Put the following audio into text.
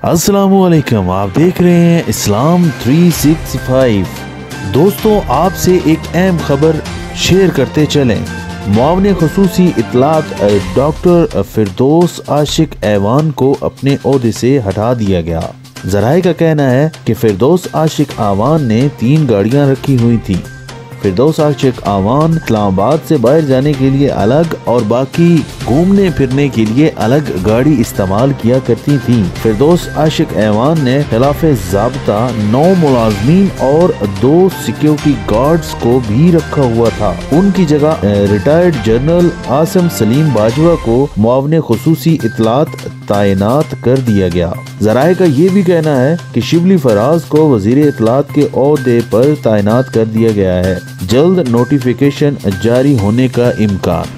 السلام علیکم، آپ دیکھ رہے ہیں اسلام 365۔ دوستوں، آپ سے ایک اہم خبر شیئر کرتے چلیں۔ معاون خصوصی اطلاعات ڈاکٹر فردوس عاشق ایوان کو اپنے عہدے سے ہٹا دیا گیا۔ ذرائع کا کہنا ہے کہ فردوس عاشق ایوان نے 3 گاڑیاں رکھی ہوئی تھیں۔ فردوس عاشق ایوان اسلام آباد سے باہر جانے کے لیے الگ اور باقی گھومنے پھرنے کے لیے الگ گاڑی استعمال کیا کرتی تھیں۔ فردوس عاشق ایوان نے خلاف ضابطہ 9 ملازمین اور 2 سیکیورٹی گارڈز کو بھی رکھا ہوا تھا۔ ان کی جگہ ریٹائرڈ جنرل عاصم سلیم باجوہ کو معاون خصوصی اطلاعات تعینات کر دیا گیا۔ ذرائع کا یہ بھی کہنا ہے کہ شبلی فراز کو وزیر اطلاعات کے عہدے پر تعینات کر دیا گیا ہے۔ جلد نوٹیفیکیشن جاری ہونے کا امکان۔